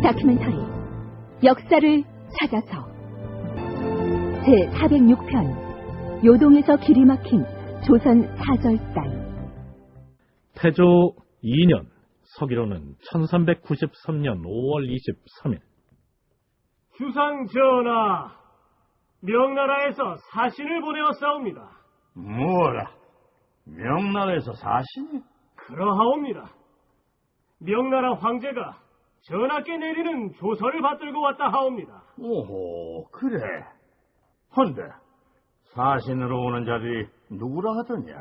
다큐멘터리 역사를 찾아서 제406편 요동에서 길이 막힌 조선 사절단. 태조 2년 서기로는 1393년 5월 23일. 주상 전하, 명나라에서 사신을 보내었사옵니다. 뭐라? 명나라에서 사신이? 그러하옵니다. 명나라 황제가 전하께 내리는 조서를 받들고 왔다 하옵니다. 오호, 그래. 헌데 사신으로 오는 자들이 누구라 하더냐?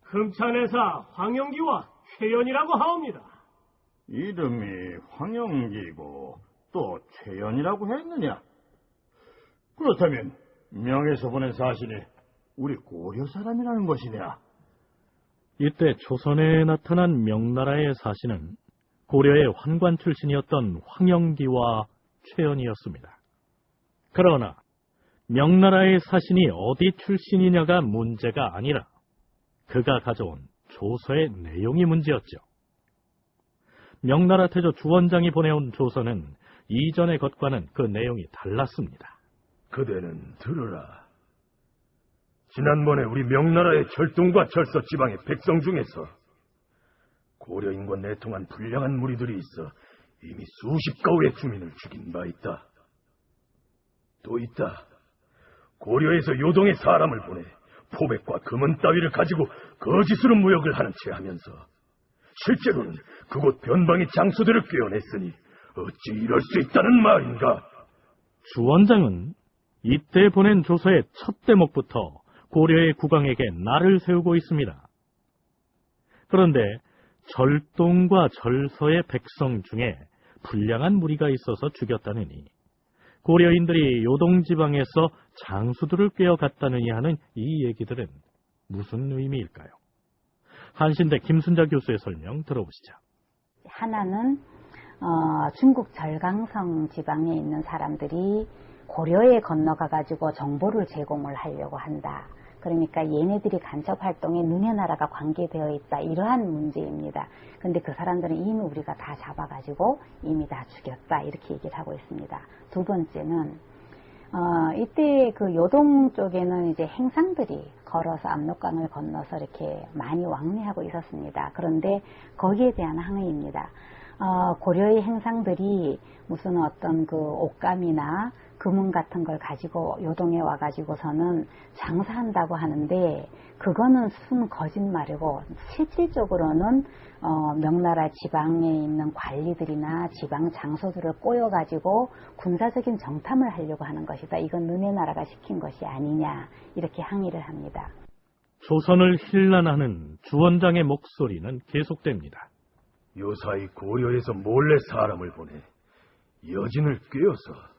금찬회사 황영기와 최연이라고 하옵니다. 이름이 황영기고 또 최연이라고 했느냐? 그렇다면 명에서 보낸 사신이 우리 고려 사람이라는 것이냐? 이때 조선에 나타난 명나라의 사신은 고려의 환관 출신이었던 황영기와 최연이었습니다. 그러나 명나라의 사신이 어디 출신이냐가 문제가 아니라 그가 가져온 조서의 내용이 문제였죠. 명나라 태조 주원장이 보내온 조서는 이전의 것과는 그 내용이 달랐습니다. 그대는 들으라. 지난번에 우리 명나라의 철동과 철서 지방의 백성 중에서 고려인과 내통한 불량한 무리들이 있어 이미 수십 가구의 주민을 죽인 바 있다. 또 있다. 고려에서 요동에 사람을 보내 포백과 금은 따위를 가지고 거짓으로 무역을 하는 채 하면서 실제로는 그곳 변방의 장소들을 꿰어냈으니 어찌 이럴 수 있다는 말인가? 주원장은 이때 보낸 조서의 첫 대목부터 고려의 국왕에게 날을 세우고 있습니다. 그런데 절동과 절서의 백성 중에 불량한 무리가 있어서 죽였다느니 고려인들이 요동지방에서 장수들을 꿰어갔다느니 하는 이 얘기들은 무슨 의미일까요? 한신대 김순자 교수의 설명 들어보시죠. 하나는 중국 절강성 지방에 있는 사람들이 고려에 건너가가지고 정보를 제공을 하려고 한다. 그러니까 얘네들이 간첩활동에 너네 나라가 관계되어 있다. 이러한 문제입니다. 근데 그 사람들은 이미 우리가 다 잡아가지고 이미 다 죽였다. 이렇게 얘기를 하고 있습니다. 두 번째는 이때 그 요동 쪽에는 이제 행상들이 걸어서 압록강을 건너서 이렇게 많이 왕래하고 있었습니다. 그런데 거기에 대한 항의입니다. 고려의 행상들이 무슨 어떤 그 옷감이나 금은 같은 걸 가지고 요동에 와가지고서는 장사한다고 하는데 그거는 순 거짓말이고 실질적으로는 명나라 지방에 있는 관리들이나 지방 장소들을 꼬여가지고 군사적인 정탐을 하려고 하는 것이다. 이건 너네 나라가 시킨 것이 아니냐 이렇게 항의를 합니다. 조선을 힐난하는 주원장의 목소리는 계속됩니다. 요사이 고려에서 몰래 사람을 보내 여진을 꿰어서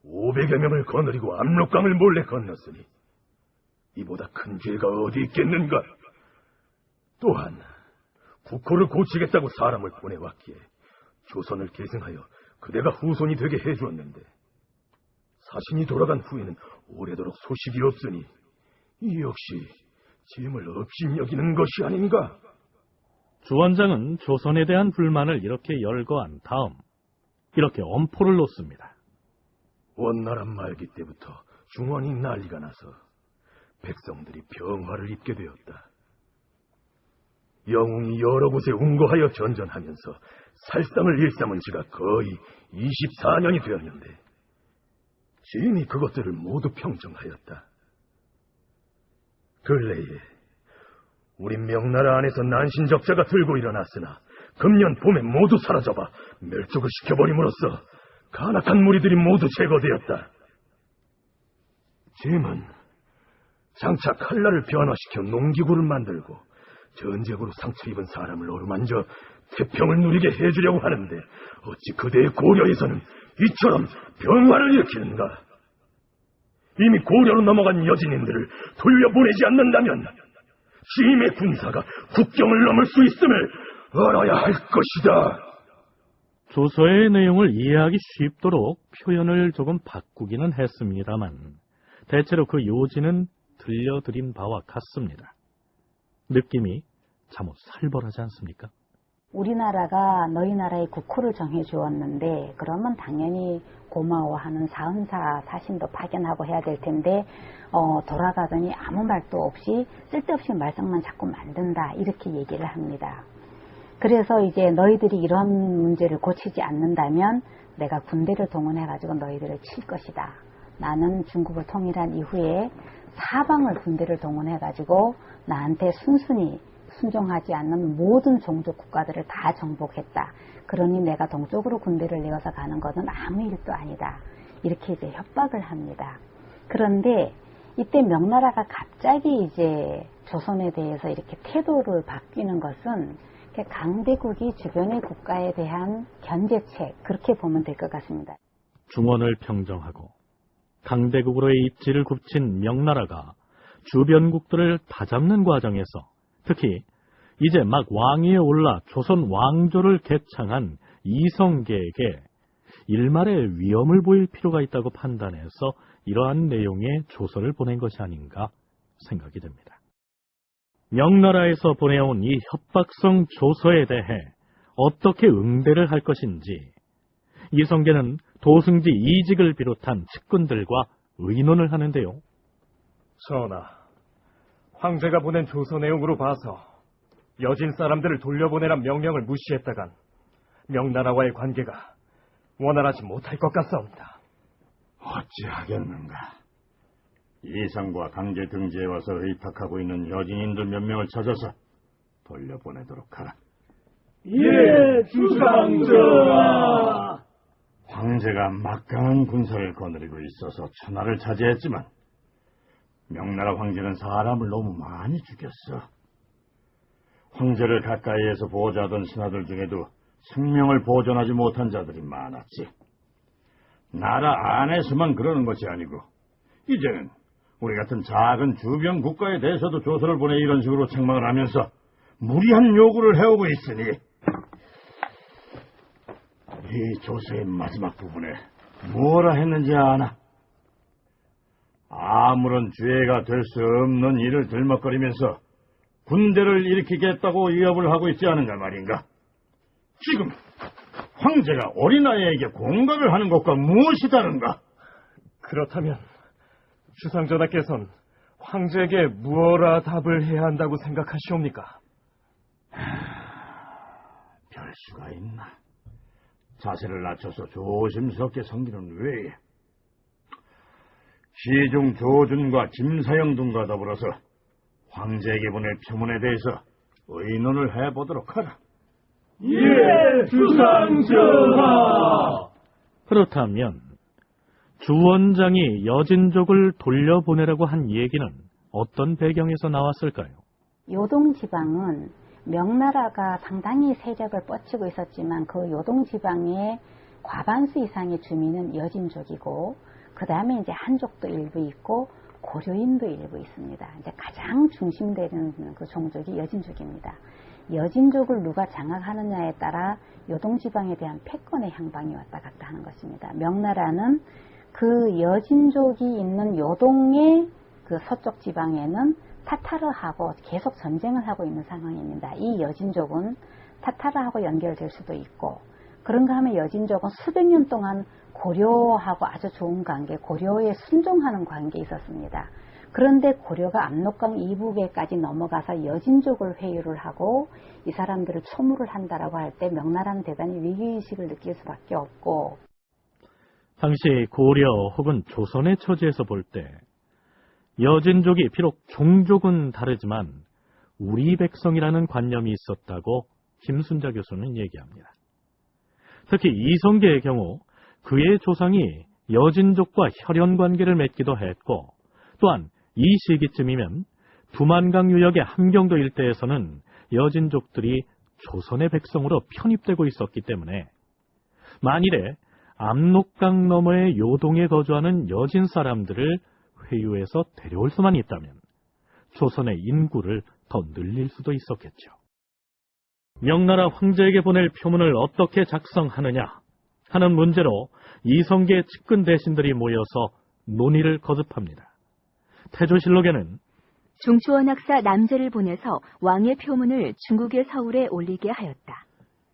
500여 명을 거느리고 압록강을 몰래 건넜으니 이보다 큰 죄가 어디 있겠는가? 또한 국호를 고치겠다고 사람을 보내왔기에 조선을 계승하여 그대가 후손이 되게 해주었는데 사신이 돌아간 후에는 오래도록 소식이 없으니 이 역시 짐을 없이 여기는 것이 아닌가? 주원장은 조선에 대한 불만을 이렇게 열거한 다음 이렇게 엄포를 놓습니다. 원나라 말기 때부터 중원이 난리가 나서 백성들이 병화를 입게 되었다. 영웅이 여러 곳에 운거하여 전전하면서 살상을 일삼은 지가 거의 24년이 되었는데 지인이 그것들을 모두 평정하였다. 근래에 우리 명나라 안에서 난신적자가 들고 일어났으나 금년 봄에 모두 사라져봐 멸족을 시켜버림으로써 간악한 무리들이 모두 제거되었다. 짐은 장차 칼날을 변화시켜 농기구를 만들고 전쟁으로 상처 입은 사람을 어루만져 태평을 누리게 해주려고 하는데 어찌 그대의 고려에서는 이처럼 병화를 일으키는가? 이미 고려로 넘어간 여진인들을 돌려보내지 않는다면 짐의 군사가 국경을 넘을 수 있음을 알아야 할 것이다. 조서의 내용을 이해하기 쉽도록 표현을 조금 바꾸기는 했습니다만 대체로 그 요지는 들려드린 바와 같습니다. 느낌이 잠옷 살벌하지 않습니까? 우리나라가 너희 나라의 국호를 정해 주었는데 그러면 당연히 고마워하는 사은사 사신도 파견하고 해야 될 텐데 돌아가더니 아무 말도 없이 쓸데없이 말썽만 자꾸 만든다 이렇게 얘기를 합니다. 그래서 이제 너희들이 이런 문제를 고치지 않는다면 내가 군대를 동원해가지고 너희들을 칠 것이다. 나는 중국을 통일한 이후에 사방을 군대를 동원해가지고 나한테 순순히 순종하지 않는 모든 종족 국가들을 다 정복했다. 그러니 내가 동쪽으로 군대를 내어서 가는 것은 아무 일도 아니다. 이렇게 이제 협박을 합니다. 그런데 이때 명나라가 갑자기 이제 조선에 대해서 이렇게 태도를 바뀌는 것은 강대국이 주변의 국가에 대한 견제책 그렇게 보면 될 것 같습니다. 중원을 평정하고 강대국으로의 입지를 굽힌 명나라가 주변국들을 다잡는 과정에서 특히 이제 막 왕위에 올라 조선 왕조를 개창한 이성계에게 일말의 위험을 보일 필요가 있다고 판단해서 이러한 내용의 조서를 보낸 것이 아닌가 생각이 됩니다. 명나라에서 보내온 이 협박성 조서에 대해 어떻게 응대를 할 것인지 이성계는 도승지 이직을 비롯한 측근들과 의논을 하는데요. 전하, 황제가 보낸 조서 내용으로 봐서 여진 사람들을 돌려보내란 명령을 무시했다간 명나라와의 관계가 원활하지 못할 것 같사옵니다. 어찌하겠는가. 이상과 강제 등지에 와서 의탁하고 있는 여진인들 몇 명을 찾아서 돌려보내도록 하라. 예, 주상전하. 황제가 막강한 군사를 거느리고 있어서 천하를 차지했지만 명나라 황제는 사람을 너무 많이 죽였어. 황제를 가까이에서 보호자하던 신하들 중에도 생명을 보존하지 못한 자들이 많았지. 나라 안에서만 그러는 것이 아니고 이제는 우리 같은 작은 주변 국가에 대해서도 조서를 보내 이런 식으로 책망을 하면서 무리한 요구를 해오고 있으니 이 조서의 마지막 부분에 뭐라 했는지 아나? 아무런 죄가 될 수 없는 일을 들먹거리면서 군대를 일으키겠다고 위협을 하고 있지 않은가 말인가? 지금 황제가 어린아이에게 공갈을 하는 것과 무엇이 다른가? 그렇다면 주상전하께서는 황제에게 무엇라 답을 해야 한다고 생각하시옵니까? 별 수가 있나? 자세를 낮춰서 조심스럽게 섬기는 외에 시중 조준과 김사영 등과 더불어서 황제에게 보낼 표문에 대해서 의논을 해보도록 하라. 예, 주상전하. 그렇다면 주원장이 여진족을 돌려보내라고 한 얘기는 어떤 배경에서 나왔을까요? 요동지방은 명나라가 상당히 세력을 뻗치고 있었지만 그 요동지방의 과반수 이상의 주민은 여진족이고 그 다음에 이제 한족도 일부 있고 고려인도 일부 있습니다. 이제 가장 중심되는 그 종족이 여진족입니다. 여진족을 누가 장악하느냐에 따라 요동지방에 대한 패권의 향방이 왔다 갔다 하는 것입니다. 명나라는 그 여진족이 있는 요동의 그 서쪽 지방에는 타타르하고 계속 전쟁을 하고 있는 상황입니다. 이 여진족은 타타르하고 연결될 수도 있고 그런가 하면 여진족은 수백 년 동안 고려하고 아주 좋은 관계, 고려에 순종하는 관계에 있었습니다. 그런데 고려가 압록강 이북에까지 넘어가서 여진족을 회유를 하고 이 사람들을 초무를 한다라고 할 때 명나라는 대단히 위기의식을 느낄 수밖에 없고 당시 고려 혹은 조선의 처지에서 볼 때 여진족이 비록 종족은 다르지만 우리 백성이라는 관념이 있었다고 김순자 교수는 얘기합니다. 특히 이성계의 경우 그의 조상이 여진족과 혈연관계를 맺기도 했고 또한 이 시기쯤이면 두만강 유역의 함경도 일대에서는 여진족들이 조선의 백성으로 편입되고 있었기 때문에 만일에 압록강 너머의 요동에 거주하는 여진 사람들을 회유해서 데려올 수만 있다면 조선의 인구를 더 늘릴 수도 있었겠죠. 명나라 황제에게 보낼 표문을 어떻게 작성하느냐 하는 문제로 이성계 측근 대신들이 모여서 논의를 거듭합니다. 태조실록에는 중추원 학사 남제를 보내서 왕의 표문을 중국의 서울에 올리게 하였다.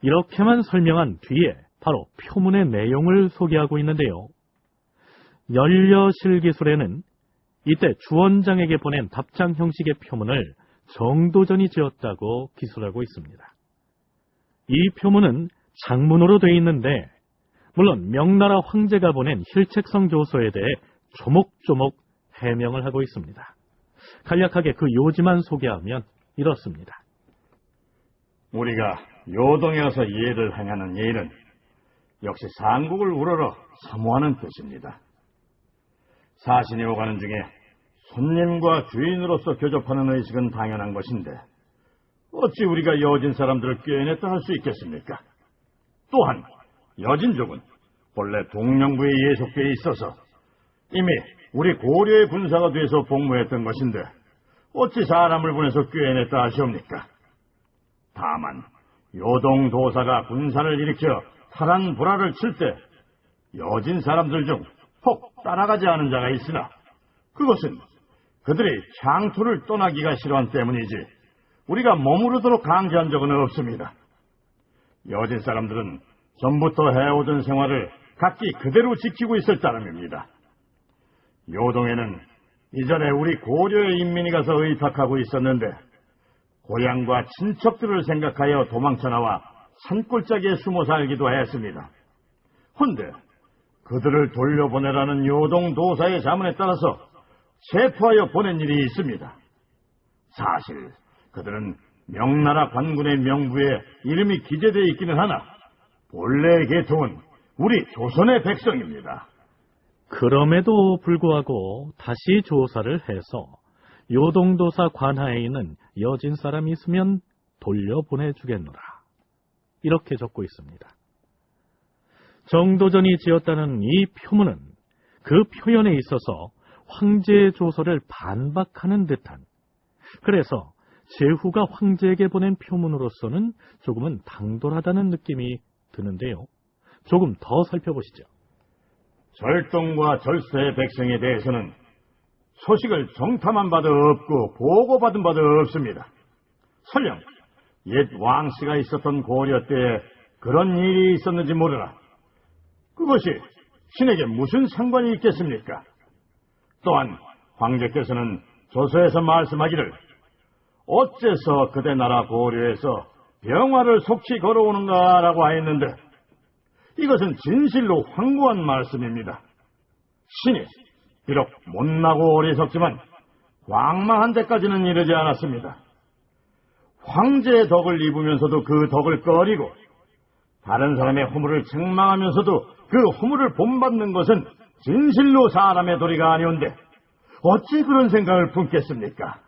이렇게만 설명한 뒤에 바로 표문의 내용을 소개하고 있는데요. 연려실기술에는 이때 주원장에게 보낸 답장 형식의 표문을 정도전이 지었다고 기술하고 있습니다. 이 표문은 장문으로 되어 있는데 물론 명나라 황제가 보낸 힐책성 조서에 대해 조목조목 해명을 하고 있습니다. 간략하게 그 요지만 소개하면 이렇습니다. 우리가 요동에 와서 예를 행하는 예는 역시 상국을 우러러 사모하는 뜻입니다. 사신이 오가는 중에 손님과 주인으로서 교접하는 의식은 당연한 것인데 어찌 우리가 여진 사람들을 꾀냈다 할 수 있겠습니까? 또한 여진족은 본래 동령부에 예속되어 있어서 이미 우리 고려의 군사가 돼서 복무했던 것인데 어찌 사람을 보내서 꾀냈다 하시옵니까? 다만 요동도사가 군사를 일으켜 파란불화를 칠 때 여진 사람들 중 혹 따라가지 않은 자가 있으나 그것은 그들이 향토를 떠나기가 싫어한 때문이지 우리가 머무르도록 강제한 적은 없습니다. 여진 사람들은 전부터 해오던 생활을 각기 그대로 지키고 있을 따름입니다. 요동에는 이전에 우리 고려의 인민이 가서 의탁하고 있었는데 고향과 친척들을 생각하여 도망쳐 나와 산골짜기에 숨어 살기도 했습니다. 헌데 그들을 돌려보내라는 요동도사의 자문에 따라서 체포하여 보낸 일이 있습니다. 사실 그들은 명나라 관군의 명부에 이름이 기재되어 있기는 하나 본래 계통은 우리 조선의 백성입니다. 그럼에도 불구하고 다시 조사를 해서 요동도사 관하에 있는 여진 사람이 있으면 돌려보내주겠노라. 이렇게 적고 있습니다. 정도전이 지었다는 이 표문은 그 표현에 있어서 황제의 조서를 반박하는 듯한, 그래서 제후가 황제에게 보낸 표문으로서는 조금은 당돌하다는 느낌이 드는데요. 조금 더 살펴보시죠. 절동과 절서의 백성에 대해서는 소식을 정탐한 바도 없고 보고받은 바도 없습니다. 설령 옛 왕씨가 있었던 고려 때에 그런 일이 있었는지 모르나 그것이 신에게 무슨 상관이 있겠습니까? 또한 황제께서는 조서에서 말씀하기를 어째서 그대 나라 고려에서 병화를 속히 걸어오는가라고 하였는데 이것은 진실로 황구한 말씀입니다. 신이 비록 못나고 어리석지만 광망한 데까지는 이르지 않았습니다. 황제의 덕을 입으면서도 그 덕을 꺼리고 다른 사람의 허물을 책망하면서도 그 허물을 본받는 것은 진실로 사람의 도리가 아니온데 어찌 그런 생각을 품겠습니까?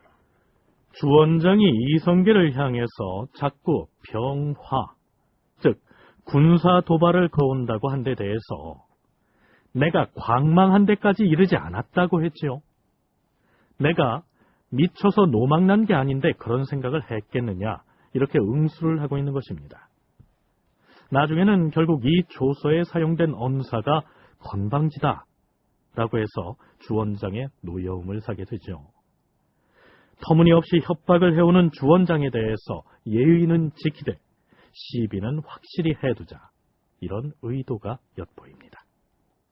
주원장이 이성계를 향해서 자꾸 병화, 즉 군사 도발을 거운다고 한 데 대해서 내가 광망한 데까지 이르지 않았다고 했지요. 내가 미쳐서 노망난 게 아닌데 그런 생각을 했겠느냐, 이렇게 응수를 하고 있는 것입니다. 나중에는 결국 이 조서에 사용된 언사가 건방지다 라고 해서 주원장의 노여움을 사게 되죠. 터무니없이 협박을 해오는 주원장에 대해서 예의는 지키되 시비는 확실히 해두자, 이런 의도가 엿보입니다.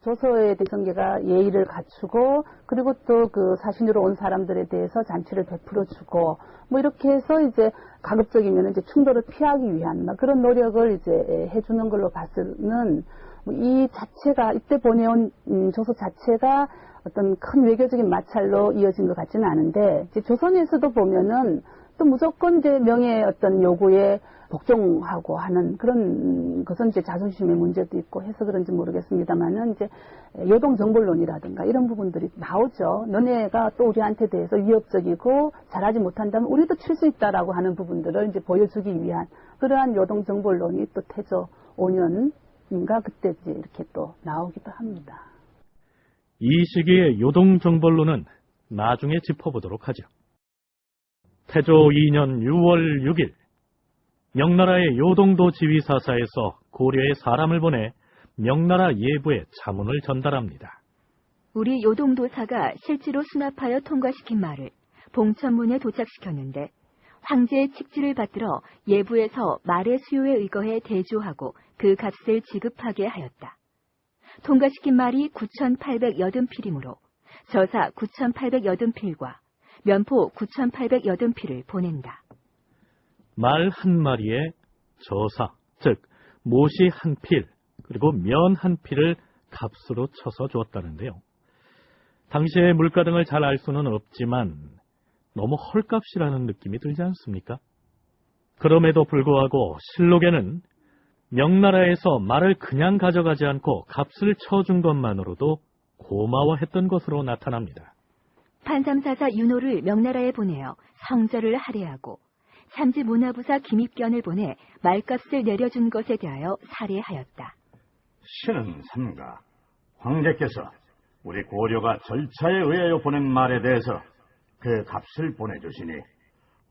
조서의 대성계가 예의를 갖추고 그리고 또 그 사신으로 온 사람들에 대해서 잔치를 베풀어주고 뭐 이렇게 해서 이제 가급적이면 이제 충돌을 피하기 위한 그런 노력을 이제 해주는 걸로 봐서는 이 자체가 이때 보내온 조서 자체가 어떤 큰 외교적인 마찰로 이어진 것 같지는 않은데 이제 조선에서도 보면은 또 무조건 이제 명예의 어떤 요구에 복종하고 하는 그런 것은 이제 자존심의 문제도 있고 해서 그런지 모르겠습니다만은 이제 요동정벌론이라든가 이런 부분들이 나오죠. 너네가 또 우리한테 대해서 위협적이고 잘하지 못한다면 우리도 칠 수 있다라고 하는 부분들을 이제 보여주기 위한 그러한 요동정벌론이 또 태조 5년인가 그때 이제 이렇게 또 나오기도 합니다. 이 시기의 요동정벌론은 나중에 짚어보도록 하죠. 태조 2년 6월 6일 명나라의 요동도 지휘사사에서 고려에 사람을 보내 명나라 예부에 자문을 전달합니다. 우리 요동도사가 실제로 수납하여 통과시킨 말을 봉천문에 도착시켰는데 황제의 칙지를 받들어 예부에서 말의 수요에 의거해 대조하고 그 값을 지급하게 하였다. 통과시킨 말이 9,880필이므로 저사 9,880필과 면포 9,880필을 보낸다. 말 한 마리에 저사, 즉 못이 한 필, 그리고 면 한 필을 값으로 쳐서 주었다는데요. 당시의 물가 등을 잘 알 수는 없지만 너무 헐값이라는 느낌이 들지 않습니까? 그럼에도 불구하고 실록에는 명나라에서 말을 그냥 가져가지 않고 값을 쳐준 것만으로도 고마워했던 것으로 나타납니다. 판삼사사 윤호를 명나라에 보내어 성절을 할애하고 참지 문화부사 김입견을 보내 말값을 내려준 것에 대하여 살해하였다. 신은 삼가, 황제께서 우리 고려가 절차에 의하여 보낸 말에 대해서 그 값을 보내주시니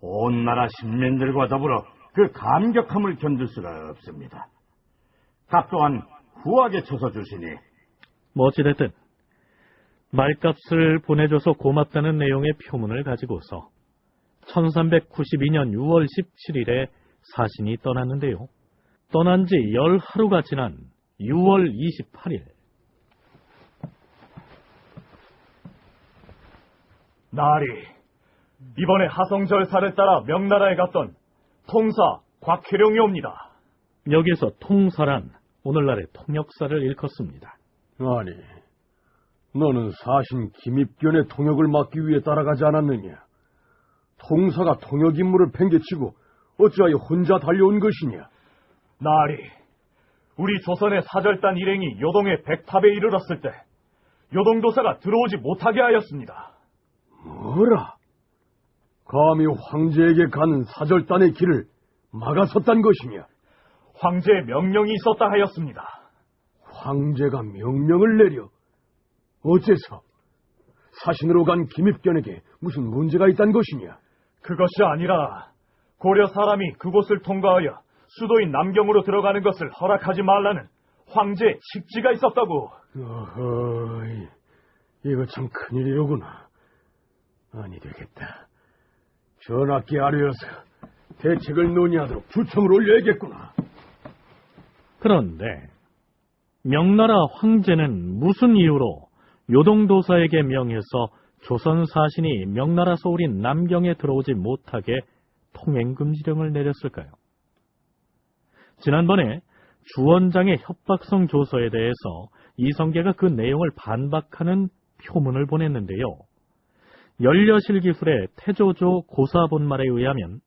온 나라 신민들과 더불어 그 감격함을 견딜 수가 없습니다. 값 또한 후하게 쳐서 주시니 어찌됐든 말값을 보내줘서 고맙다는 내용의 표문을 가지고서 1392년 6월 17일에 사신이 떠났는데요. 떠난 지 10하루가 지난 6월 28일. 나리, 이번에 하성절사를 따라 명나라에 갔던 통사 곽혜룡이옵니다. 여기서 통사란 오늘날의 통역사를 일컫습니다. 아니, 너는 사신 김입견의 통역을 막기 위해 따라가지 않았느냐? 통사가 통역 임무를 팽개치고 어찌하여 혼자 달려온 것이냐? 나리, 우리 조선의 사절단 일행이 요동의 백탑에 이르렀을 때 요동도사가 들어오지 못하게 하였습니다. 뭐라? 감히 황제에게 가는 사절단의 길을 막아섰단 것이냐? 황제의 명령이 있었다 하였습니다. 황제가 명령을 내려? 어째서? 사신으로 간 김입견에게 무슨 문제가 있단 것이냐? 그것이 아니라 고려 사람이 그곳을 통과하여 수도인 남경으로 들어가는 것을 허락하지 말라는 황제의 칙지가 있었다고. 어허이, 이거 참 큰일이로구나. 아니 되겠다. 전하께 아뢰어서 대책을 논의하도록 주청을 올려야겠구나. 그런데 명나라 황제는 무슨 이유로 요동도사에게 명해서 조선 사신이 명나라 소울인 남경에 들어오지 못하게 통행금지령을 내렸을까요? 지난번에 주원장의 협박성 조서에 대해서 이성계가 그 내용을 반박하는 표문을 보냈는데요. 연려실기술의 태조조 고사본말에 의하면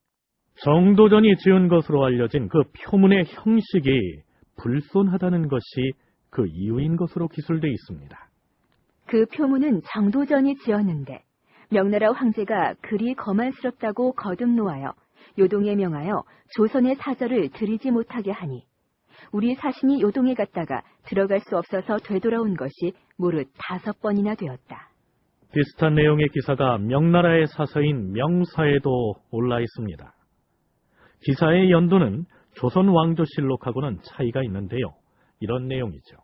정도전이 지은 것으로 알려진 그 표문의 형식이 불손하다는 것이 그 이유인 것으로 기술되어 있습니다. 그 표문은 정도전이 지었는데 명나라 황제가 그리 거만스럽다고 거듭노하여 요동에 명하여 조선의 사절을 들이지 못하게 하니 우리 사신이 요동에 갔다가 들어갈 수 없어서 되돌아온 것이 무릇 5번이나 되었다. 비슷한 내용의 기사가 명나라의 사서인 명사에도 올라 있습니다. 기사의 연도는 조선 왕조실록하고는 차이가 있는데요. 이런 내용이죠.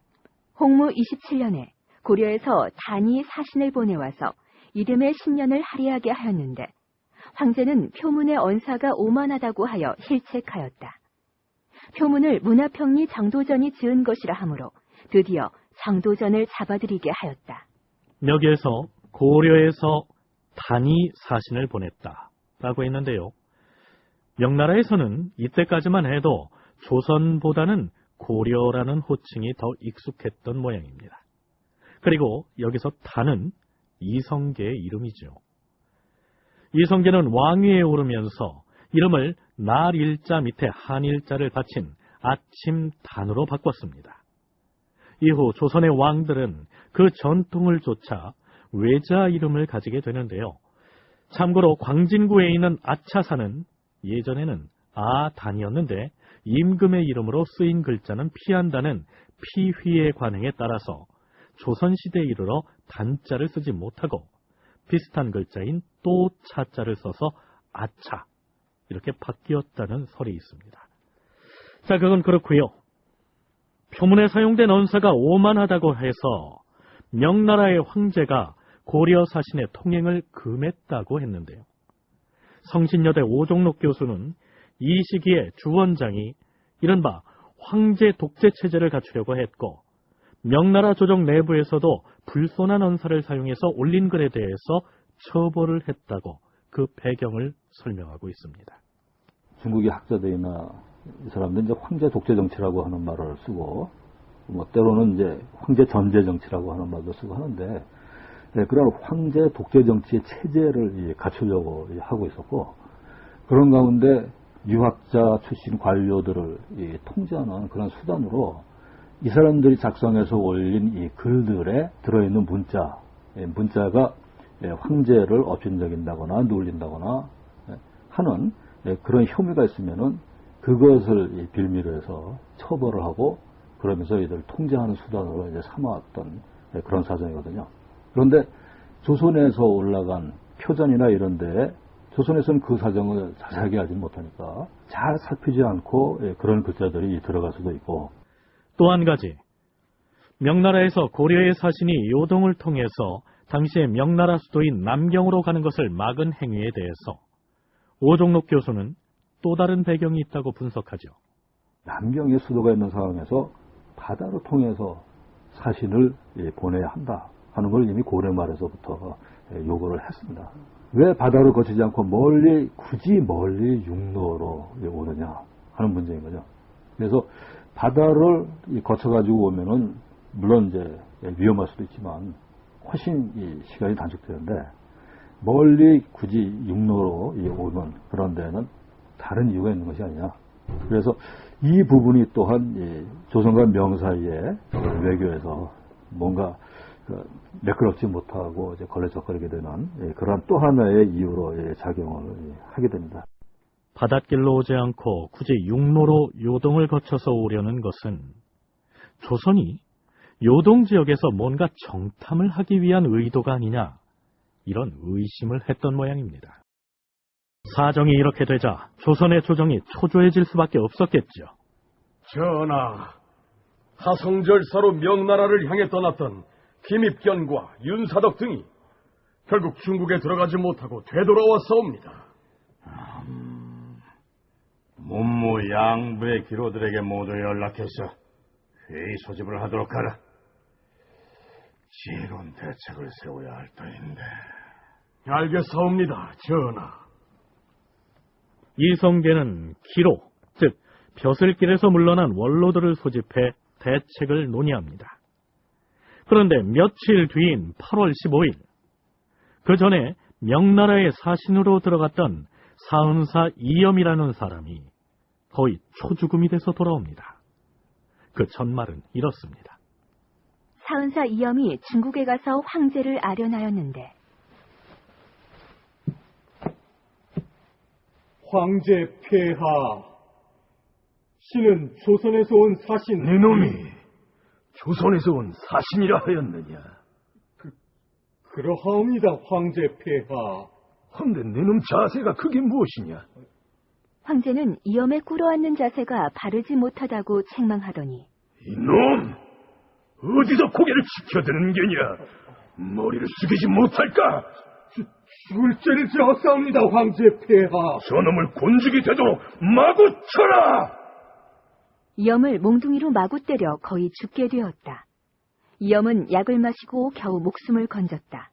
홍무 27년에 고려에서 단이 사신을 보내와서 이듬해 신년을 할애하게 하였는데 황제는 표문의 언사가 오만하다고 하여 힐책하였다. 표문을 문화평리 정도전이 지은 것이라 하므로 드디어 정도전을 잡아들이게 하였다. 여기에서 고려에서 단이 사신을 보냈다라고 했는데요. 명나라에서는 이때까지만 해도 조선보다는 고려라는 호칭이 더 익숙했던 모양입니다. 그리고 여기서 단은 이성계의 이름이죠. 이성계는 왕위에 오르면서 이름을 날일자 밑에 한일자를 받친 아침단으로 바꿨습니다. 이후 조선의 왕들은 그 전통을 좇아 외자 이름을 가지게 되는데요. 참고로 광진구에 있는 아차산은 예전에는 아단이었는데 임금의 이름으로 쓰인 글자는 피한다는 피휘의 관행에 따라서 조선시대에 이르러 단자를 쓰지 못하고 비슷한 글자인 또 차자를 써서 아차 이렇게 바뀌었다는 설이 있습니다. 자, 그건 그렇고요. 표문에 사용된 언사가 오만하다고 해서 명나라의 황제가 고려 사신의 통행을 금했다고 했는데요. 성신여대 오종록 교수는 이 시기에 주원장이 이른바 황제 독재 체제를 갖추려고 했고, 명나라 조정 내부에서도 불손한 언사를 사용해서 올린 글에 대해서 처벌을 했다고 그 배경을 설명하고 있습니다. 중국의 학자들이나 이 사람들은 이제 황제 독재 정치라고 하는 말을 쓰고, 뭐 때로는 이제 황제 전제 정치라고 하는 말도 쓰고 하는데, 그런 황제 독재 정치의 체제를 갖추려고 하고 있었고, 그런 가운데 유학자 출신 관료들을 통제하는 그런 수단으로 이 사람들이 작성해서 올린 이 글들에 들어있는 문자가 황제를 업신여긴다거나 놀린다거나 하는 그런 혐의가 있으면은 그것을 빌미로 해서 처벌을 하고, 그러면서 이들 통제하는 수단으로 이제 삼아왔던 그런 사정이거든요. 그런데 조선에서 올라간 표전이나 이런 데에 조선에서는 그 사정을 자세하게 알지 못하니까 잘 살피지 않고 그런 글자들이 들어갈 수도 있고, 또 한 가지, 명나라에서 고려의 사신이 요동을 통해서 당시의 명나라 수도인 남경으로 가는 것을 막은 행위에 대해서 오종록 교수는 또 다른 배경이 있다고 분석하죠. 남경의 수도가 있는 상황에서 바다로 통해서 사신을 보내야 한다 하는 걸 이미 고려 말에서부터 요구를 했습니다. 왜 바다로 거치지 않고 굳이 멀리 육로로 오느냐 하는 문제인 거죠. 그래서 바다를 거쳐가지고 오면은 물론 이제 위험할 수도 있지만 훨씬 시간이 단축되는데, 멀리 굳이 육로로 오는 그런 데는 다른 이유가 있는 것이 아니냐. 그래서 이 부분이 또한 조선과 명 사이의 외교에서 뭔가 매끄럽지 못하고 이제 걸레적거리게 되는 그런 또 하나의 이유로 작용을 하게 됩니다. 바닷길로 오지 않고 굳이 육로로 요동을 거쳐서 오려는 것은 조선이 요동 지역에서 뭔가 정탐을 하기 위한 의도가 아니냐, 이런 의심을 했던 모양입니다. 사정이 이렇게 되자 조선의 조정이 초조해질 수밖에 없었겠죠. 전하, 하성절사로 명나라를 향해 떠났던 김입견과 윤사덕 등이 결국 중국에 들어가지 못하고 되돌아왔사옵니다. 문무 양부의 기로들에게 모두 연락해서 회의 소집을 하도록 하라. 지혜로운 대책을 세워야 할 터인데. 알겠사옵니다, 전하. 이성계는 기로, 즉 벼슬길에서 물러난 원로들을 소집해 대책을 논의합니다. 그런데 며칠 뒤인 8월 15일, 그 전에 명나라의 사신으로 들어갔던 사은사 이염이라는 사람이 거의 초죽음이 돼서 돌아옵니다. 그 전말은 이렇습니다. 사은사 이염이 중국에 가서 황제를 아련하였는데, 황제 폐하, 신은 조선에서 온 사신. 네놈이 조선에서 온 사신이라 하였느냐? 그러하옵니다, 황제 폐하. 헌데 네놈 자세가 그게 무엇이냐? 황제는 이염의 꿇어앉는 자세가 바르지 못하다고 책망하더니, 이놈! 어디서 고개를 치켜드는 게냐? 머리를 숙이지 못할까? 죽을 죄를 지었사옵니다, 황제 폐하. 저놈을 곤죽이 되도록 마구 쳐라! 이염을 몽둥이로 마구 때려 거의 죽게 되었다. 이염은 약을 마시고 겨우 목숨을 건졌다.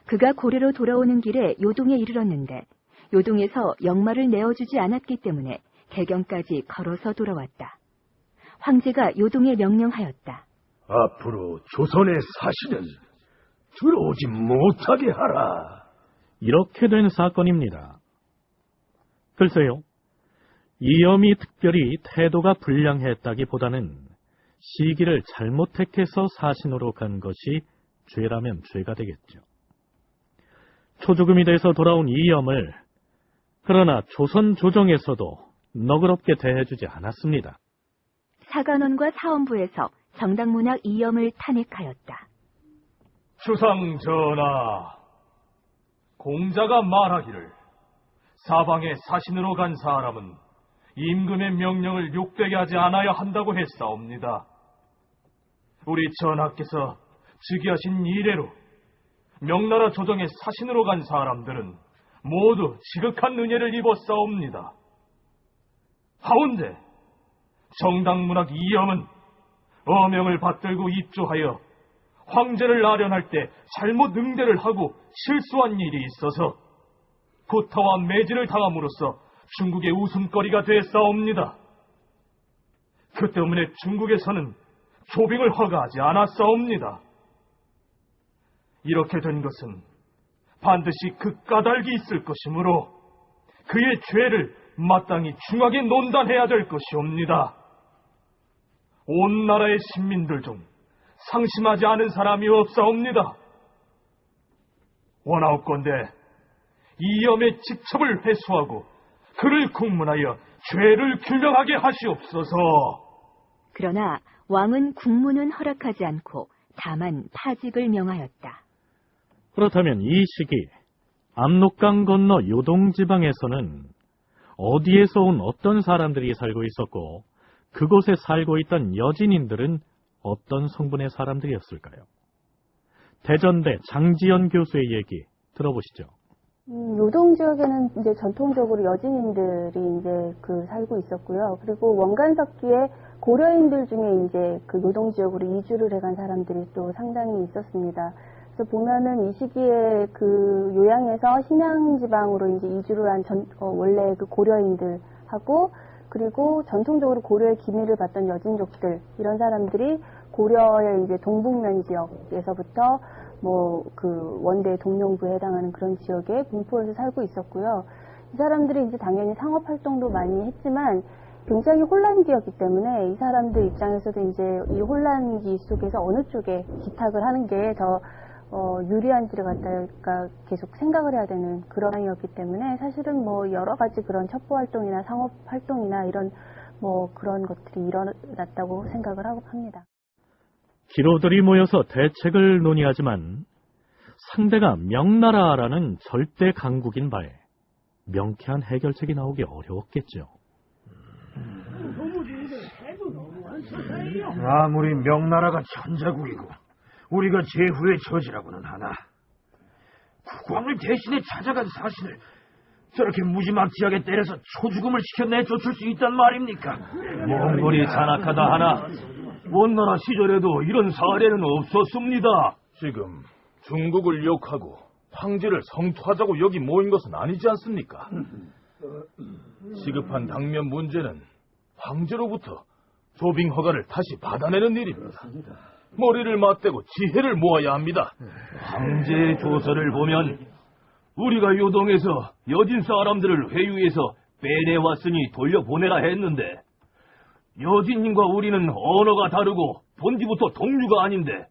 그가 고려로 돌아오는 길에 요동에 이르렀는데 요동에서 역마를 내어주지 않았기 때문에 개경까지 걸어서 돌아왔다. 황제가 요동에 명령하였다. 앞으로 조선의 사신은 들어오지 못하게 하라. 이렇게 된 사건입니다. 글쎄요, 이염이 특별히 태도가 불량했다기보다는 시기를 잘못 택해서 사신으로 간 것이 죄라면 죄가 되겠죠. 초죽음이 돼서 돌아온 이염을 그러나 조선 조정에서도 너그럽게 대해주지 않았습니다. 사관원과 사원부에서 정당문학 이염을 탄핵하였다. 주상 전하, 공자가 말하기를 사방에 사신으로 간 사람은 임금의 명령을 욕되게 하지 않아야 한다고 했사옵니다. 우리 전하께서 즉위하신 이래로 명나라 조정에 사신으로 간 사람들은 모두 지극한 은혜를 입었사옵니다. 하운데 정당문학 이염은 어명을 받들고 입조하여 황제를 아련할 때 잘못 응대를 하고 실수한 일이 있어서 구타와 매질을 당함으로써 중국의 웃음거리가 되었사옵니다. 그 때문에 중국에서는 조빙을 허가하지 않았사옵니다. 이렇게 된 것은 반드시 그 까닭이 있을 것이므로 그의 죄를 마땅히 중하게 논단해야 될 것이옵니다. 온 나라의 신민들 중 상심하지 않은 사람이 없사옵니다. 원하옵건대 이염의 직첩을 회수하고 그를 국문하여 죄를 규명하게 하시옵소서. 그러나 왕은 국문은 허락하지 않고 다만 파직을 명하였다. 그렇다면 이 시기 압록강 건너 요동지방에서는 어디에서 온 어떤 사람들이 살고 있었고 그곳에 살고 있던 여진인들은 어떤 성분의 사람들이었을까요? 대전대 장지연 교수의 얘기 들어보시죠. 요동 지역에는 이제 전통적으로 여진인들이 이제 살고 있었고요. 그리고 원간석기에 고려인들 중에 이제 그 요동 지역으로 이주를 해간 사람들이 또 상당히 있었습니다. 그래서 보면은 이 시기에 그 요양에서 신양 지방으로 이제 이주를 한 원래 그 고려인들하고 그리고 전통적으로 고려의 기밀을 받던 여진족들 이런 사람들이 고려의 이제 동북면 지역에서부터 뭐 그 원대 동령부에 해당하는 그런 지역에 분포해서 살고 있었고요. 이 사람들이 이제 당연히 상업 활동도 많이 했지만 굉장히 혼란기였기 때문에 이 사람들 입장에서도 이제 이 혼란기 속에서 어느 쪽에 기탁을 하는 게 더 유리한지를 갖다가 계속 생각을 해야 되는 그런 상황이었기 때문에 사실은 뭐 여러 가지 그런 첩보 활동이나 상업 활동이나 이런 뭐 그런 것들이 일어났다고 생각을 하고 합니다. 기로들이 모여서 대책을 논의하지만 상대가 명나라라는 절대 강국인 바에 명쾌한 해결책이 나오기 어려웠겠죠. 아무리 명나라가 천자국이고 우리가 제후의 처지라고는 하나 국왕을 대신에 찾아간 사신을 저렇게 무지막지하게 때려서 초죽음을 시켜 내쫓을 수 있단 말입니까? 몽골이 잔악하다 하나 원나라 시절에도 이런 사례는 없었습니다. 지금 중국을 욕하고 황제를 성토하자고 여기 모인 것은 아니지 않습니까? 시급한 당면 문제는 황제로부터 조빙 허가를 다시 받아내는 일입니다. 머리를 맞대고 지혜를 모아야 합니다. 황제의 조서를 보면 우리가 요동에서 여진 사람들을 회유해서 빼내왔으니 돌려보내라 했는데 여진님과 우리는 언어가 다르고 본디부터 동류가 아닌데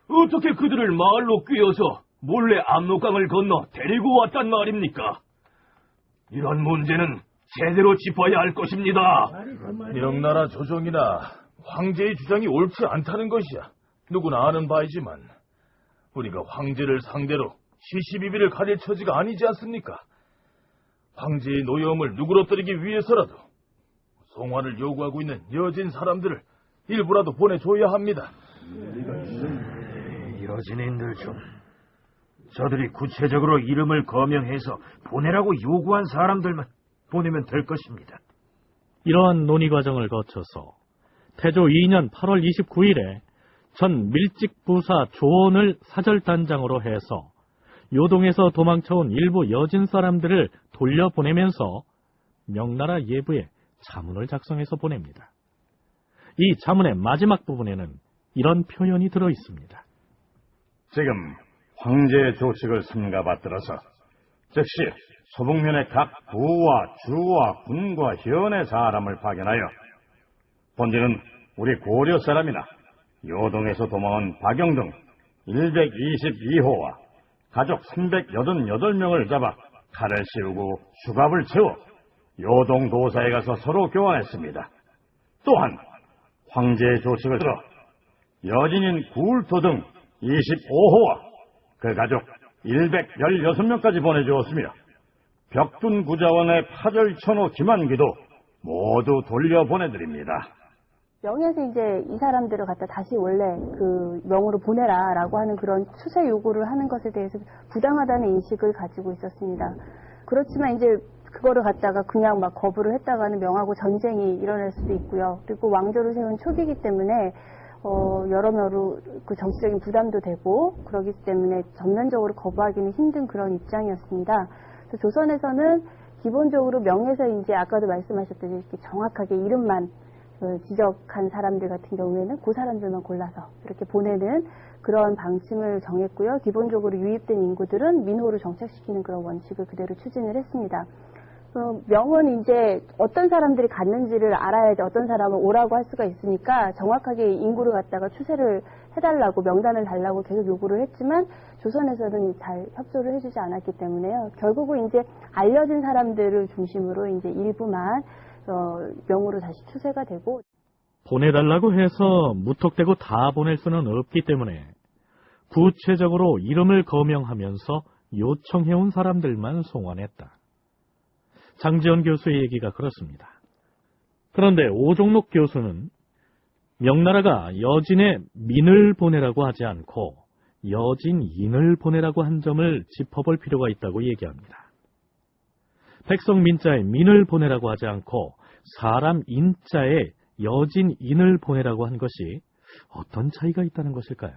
어떻게 그들을 마을로 꿰어서 몰래 압록강을 건너 데리고 왔단 말입니까? 이런 문제는 제대로 짚어야 할 것입니다. 명나라 조정이나 황제의 주장이 옳지 않다는 것이야 누구나 아는 바이지만 우리가 황제를 상대로 시시비비를 가릴 처지가 아니지 않습니까? 황제의 노여움을 누그러뜨리기 위해서라도 송환을 요구하고 있는 여진 사람들을 일부라도 보내줘야 합니다. 여진인들 중 저들이 구체적으로 이름을 거명해서 보내라고 요구한 사람들만 보내면 될 것입니다. 이러한 논의 과정을 거쳐서 태조 2년 8월 29일에 전 밀직부사 조원을 사절단장으로 해서 요동에서 도망쳐온 일부 여진 사람들을 돌려보내면서 명나라 예부에 자문을 작성해서 보냅니다. 이 자문의 마지막 부분에는 이런 표현이 들어 있습니다. 지금 황제의 조칙을 삼가받들어서 즉시 소북면의 각 부와 주와 군과 현의 사람을 파견하여 본디는 우리 고려 사람이나 요동에서 도망온 박영 등 122호와 가족 388명을 잡아 칼을 씌우고 수갑을 채워 요동 도사에 가서 서로 교환했습니다. 또한 황제의 조칙을 들어 여진인 구울토 등 25호와 그 가족 116명까지 보내주었으며 벽둔 구자원의 파절천호 김한기도 모두 돌려보내드립니다. 명에서 이제 이 사람들을 갖다 다시 원래 그 명으로 보내라라고 하는 그런 추세 요구를 하는 것에 대해서 부당하다는 인식을 가지고 있었습니다. 그렇지만 이제 그거를 갖다가 그냥 막 거부를 했다가는 명하고 전쟁이 일어날 수도 있고요. 그리고 왕조를 세운 초기이기 때문에 여러모로 그 정치적인 부담도 되고 그러기 때문에 전면적으로 거부하기는 힘든 그런 입장이었습니다. 그래서 조선에서는 기본적으로 명에서 이제 아까도 말씀하셨듯이 이렇게 정확하게 이름만 지적한 사람들 같은 경우에는 그 사람들만 골라서 이렇게 보내는 그런 방침을 정했고요. 기본적으로 유입된 인구들은 민호로 정착시키는 그런 원칙을 그대로 추진을 했습니다. 명은 이제 어떤 사람들이 갔는지를 알아야지 어떤 사람은 오라고 할 수가 있으니까 정확하게 인구를 갖다가 추세를 해달라고 명단을 달라고 계속 요구를 했지만 조선에서는 잘 협조를 해주지 않았기 때문에요. 결국은 이제 알려진 사람들을 중심으로 이제 일부만 명으로 다시 추세가 되고 보내달라고 해서 무턱대고 다 보낼 수는 없기 때문에 구체적으로 이름을 거명하면서 요청해온 사람들만 송환했다. 장지원 교수의 얘기가 그렇습니다. 그런데 오종록 교수는 명나라가 여진의 민을 보내라고 하지 않고 여진인을 보내라고 한 점을 짚어볼 필요가 있다고 얘기합니다. 백성 민자에 민을 보내라고 하지 않고 사람 인자에 여진인을 보내라고 한 것이 어떤 차이가 있다는 것일까요?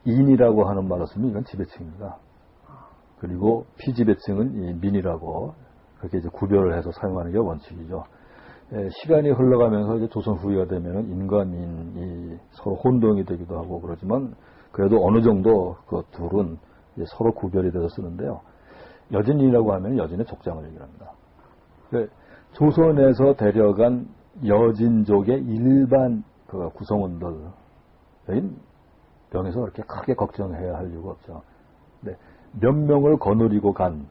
인이라고 하는 말을 쓰면 이건 지배층입니다. 그리고 피지배층은 이 민이라고 그렇게 이제 구별을 해서 사용하는 게 원칙이죠. 시간이 흘러가면서 이제 조선 후기가 되면은 인과 민이 서로 혼동이 되기도 하고 그러지만 그래도 어느 정도 그 둘은 서로 구별이 돼서 쓰는데요. 여진이라고 하면 여진의 족장을 얘기합니다. 조선에서 데려간 여진족의 일반 그 구성원들은 명에서 그렇게 크게 걱정해야 할 이유가 없죠. 근데 몇 명을 거느리고 간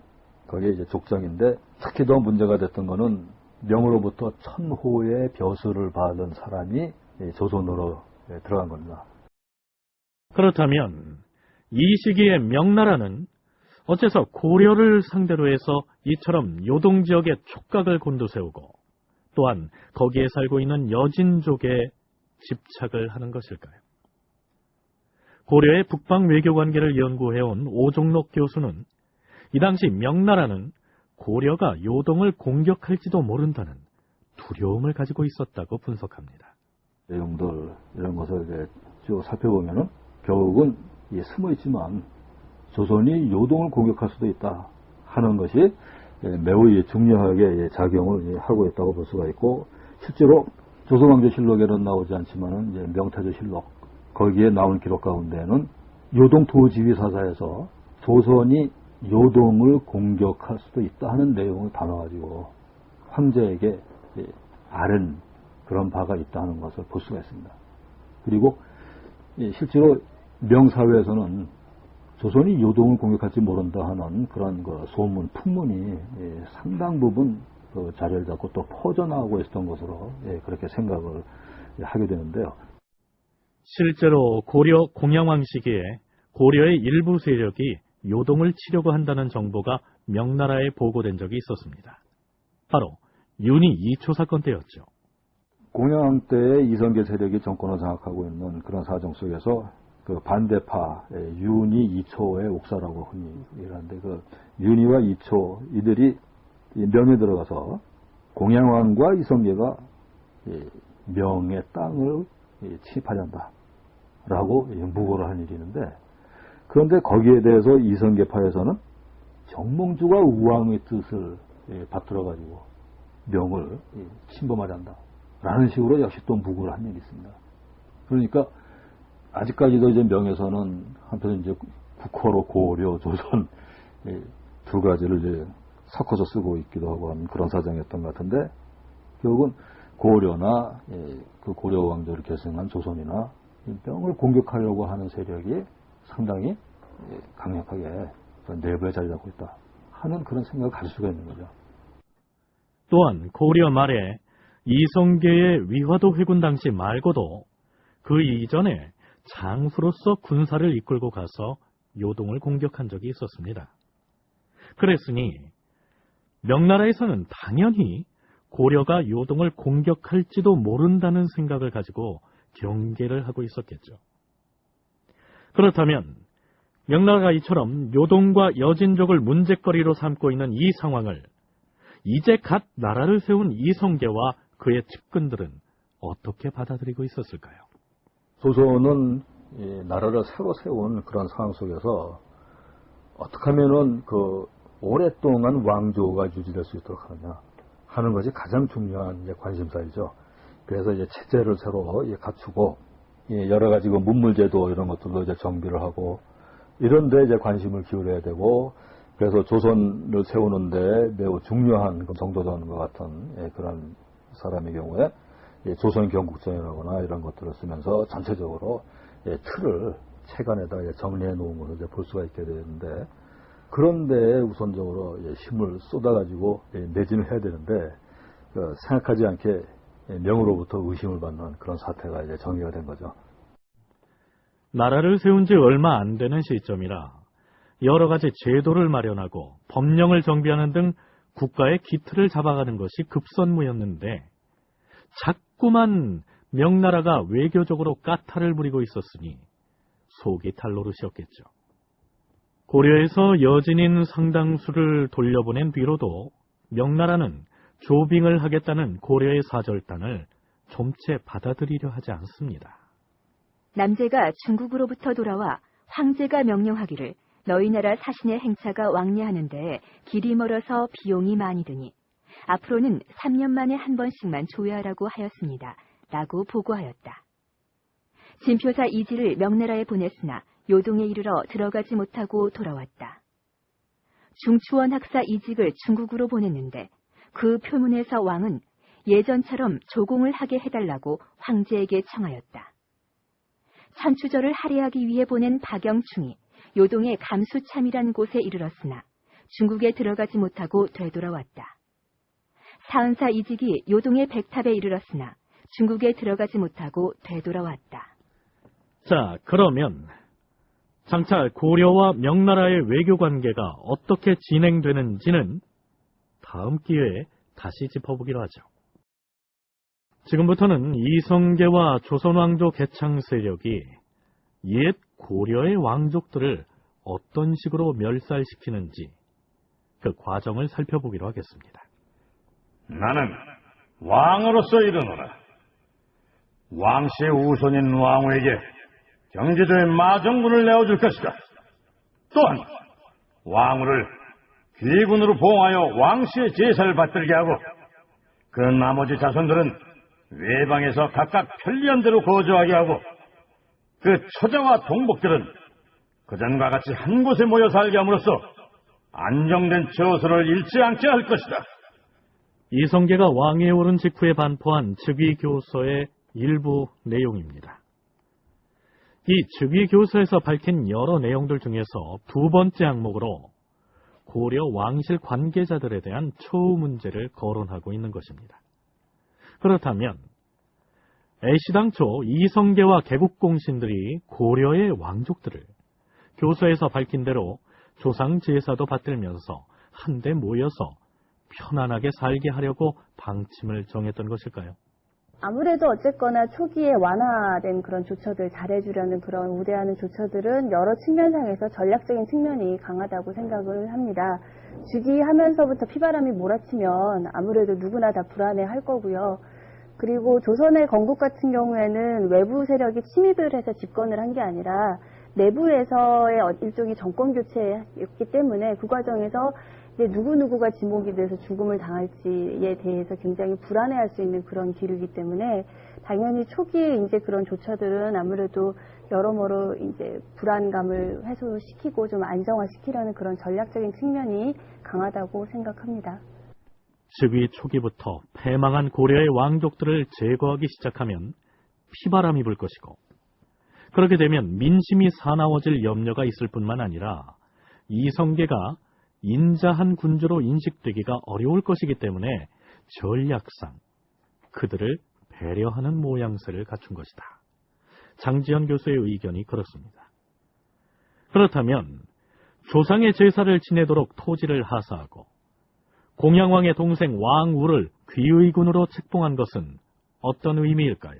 그게 이제 족장인데 특히 더 문제가 됐던 거는 명으로부터 1000호의 벼슬을 받은 사람이 조선으로 들어간 겁니다. 그렇다면 이 시기에 명나라는 어째서 고려를 상대로 해서 이처럼 요동지역에 촉각을 곤두세우고 또한 거기에 살고 있는 여진족에 집착을 하는 것일까요? 고려의 북방 외교 관계를 연구해온 오종록 교수는 이 당시 명나라는 고려가 요동을 공격할지도 모른다는 두려움을 가지고 있었다고 분석합니다. 내용들 이런 것을 이제 쭉 살펴보면은 결국은 숨어 있지만 조선이 요동을 공격할 수도 있다 하는 것이 매우 중요하게 작용을 하고 있다고 볼 수가 있고 실제로 조선왕조실록에는 나오지 않지만은 이제 명태조실록 거기에 나온 기록 가운데는 요동토지위사사에서 조선이 요동을 공격할 수도 있다 하는 내용을 담아가지고 황제에게 아는 그런 바가 있다는 것을 볼 수가 있습니다. 그리고 실제로 명사회에서는 조선이 요동을 공격할지 모른다 하는 그런 그 소문, 풍문이 상당 부분 그 자리를 잡고 또 퍼져나가고 있었던 것으로 그렇게 생각을 하게 되는데요. 실제로 고려 공양왕 시기에 고려의 일부 세력이 요동을 치려고 한다는 정보가 명나라에 보고된 적이 있었습니다. 바로 윤희 이초 사건 때였죠. 공양왕 때의 이성계 세력이 정권을 장악하고 있는 그런 사정 속에서 그 반대파 윤희 이초의 옥사라고 흔히 얘기하는데 그 윤희와 이초 이들이 명에 들어가서 공양왕과 이성계가 명의 땅을 침입하려 한다라고 무고를 한 일이 있는데 그런데 거기에 대해서 이성계파에서는 정몽주가 우왕의 뜻을 받들어가지고 명을 침범하려 한다라는 식으로 역시 또 무고를 한 일이 있습니다. 그러니까 아직까지도 이제 명에서는 한편 이제 국호로 고려, 조선 두 가지를 이제 섞어서 쓰고 있기도 하고 하는 그런 사정이었던 것 같은데 결국은 고려나 그 고려 왕조를 계승한 조선이나 명을 공격하려고 하는 세력이 상당히 강력하게 내부에 자리 잡고 있다 하는 그런 생각을 가질 수가 있는 거죠. 또한 고려 말에 이성계의 위화도 회군 당시 말고도 그 이전에 장수로서 군사를 이끌고 가서 요동을 공격한 적이 있었습니다. 그랬으니 명나라에서는 당연히 고려가 요동을 공격할지도 모른다는 생각을 가지고 경계를 하고 있었겠죠. 그렇다면 명나라가 이처럼 요동과 여진족을 문제거리로 삼고 있는 이 상황을 이제 갓 나라를 세운 이성계와 그의 측근들은 어떻게 받아들이고 있었을까요? 조선은 나라를 새로 세운 그런 상황 속에서 어떻게 하면은 오랫동안 왕조가 유지될 수 있도록 하느냐 하는 것이 가장 중요한 관심사이죠. 그래서 체제를 새로 갖추고 여러 가지 문물제도 이런 것들도 정비를 하고 이런데 관심을 기울여야 되고, 그래서 조선을 세우는데 매우 중요한 정도전과 같은 그런 사람의 경우에 조선 경국전이라거나 이런 것들을 쓰면서 전체적으로 틀을 체간에다 정리해 놓은 것을 볼 수가 있게 되는데, 그런데 우선적으로 힘을 쏟아가지고 매진을 해야 되는데 생각하지 않게 명으로부터 의심을 받는 그런 사태가 정리가 된 거죠. 나라를 세운 지 얼마 안 되는 시점이라 여러 가지 제도를 마련하고 법령을 정비하는 등 국가의 기틀을 잡아가는 것이 급선무였는데 자꾸만 명나라가 외교적으로 까탈을 부리고 있었으니 속이 탈 노릇이었겠죠. 고려에서 여진인 상당수를 돌려보낸 뒤로도 명나라는 조빙을 하겠다는 고려의 사절단을 좀채 받아들이려 하지 않습니다. 남제가 중국으로부터 돌아와 황제가 명령하기를 너희 나라 사신의 행차가 왕래하는데 길이 멀어서 비용이 많이 드니 앞으로는 3년 만에 한 번씩만 조회하라고 하였습니다. 라고 보고하였다. 진표사 이지를 명나라에 보냈으나 요동에 이르러 들어가지 못하고 돌아왔다. 중추원 학사 이직을 중국으로 보냈는데 그 표문에서 왕은 예전처럼 조공을 하게 해달라고 황제에게 청하였다. 천추절을 할애하기 위해 보낸 박영충이 요동의 감수참이란 곳에 이르렀으나 중국에 들어가지 못하고 되돌아왔다. 사은사 이직이 요동의 백탑에 이르렀으나 중국에 들어가지 못하고 되돌아왔다. 자, 그러면 장차 고려와 명나라의 외교관계가 어떻게 진행되는지는 다음 기회에 다시 짚어보기로 하죠. 지금부터는 이성계와 조선왕조 개창 세력이 옛 고려의 왕족들을 어떤 식으로 멸살시키는지 그 과정을 살펴보기로 하겠습니다. 나는 왕으로서 이르노라. 왕씨의 우손인 왕후에게 경제도의 마정군을 내어줄 것이다. 또한 왕후를 귀군으로 보호하여 왕씨의 제사를 받들게 하고 그 나머지 자손들은 외방에서 각각 편리한 대로 거주하게 하고 그 처자와 동복들은 그전과 같이 한 곳에 모여 살게 함으로써 안정된 처소를 잃지 않게 할 것이다. 이성계가 왕위에 오른 직후에 반포한 즉위교서의 일부 내용입니다. 이 즉위교서에서 밝힌 여러 내용들 중에서 두 번째 항목으로 고려 왕실 관계자들에 대한 처우 문제를 거론하고 있는 것입니다. 그렇다면 애시당초 이성계와 개국공신들이 고려의 왕족들을 교서에서 밝힌 대로 조상 제사도 받들면서 한데 모여서 편안하게 살게 하려고 방침을 정했던 것일까요? 아무래도 어쨌거나 초기에 완화된 그런 조처들 잘해주려는 그런 우대하는 조처들은 여러 측면상에서 전략적인 측면이 강하다고 생각을 합니다. 즉위하면서부터 피바람이 몰아치면 아무래도 누구나 다 불안해할 거고요. 그리고 조선의 건국 같은 경우에는 외부 세력이 침입을 해서 집권을 한 게 아니라 내부에서의 일종의 정권 교체였기 때문에 그 과정에서 누구누구가 지목이 돼서 죽음을 당할지에 대해서 굉장히 불안해할 수 있는 그런 기류이기 때문에 당연히 초기에 이제 그런 조처들은 아무래도 여러모로 이제 불안감을 해소시키고 좀 안정화시키려는 그런 전략적인 측면이 강하다고 생각합니다. 즉위 초기부터 패망한 고려의 왕족들을 제거하기 시작하면 피바람이 불 것이고 그렇게 되면 민심이 사나워질 염려가 있을 뿐만 아니라 이성계가 인자한 군주로 인식되기가 어려울 것이기 때문에 전략상 그들을 배려하는 모양새를 갖춘 것이다. 장지현 교수의 의견이 그렇습니다. 그렇다면 조상의 제사를 지내도록 토지를 하사하고 공양왕의 동생 왕우를 귀의군으로 책봉한 것은 어떤 의미일까요?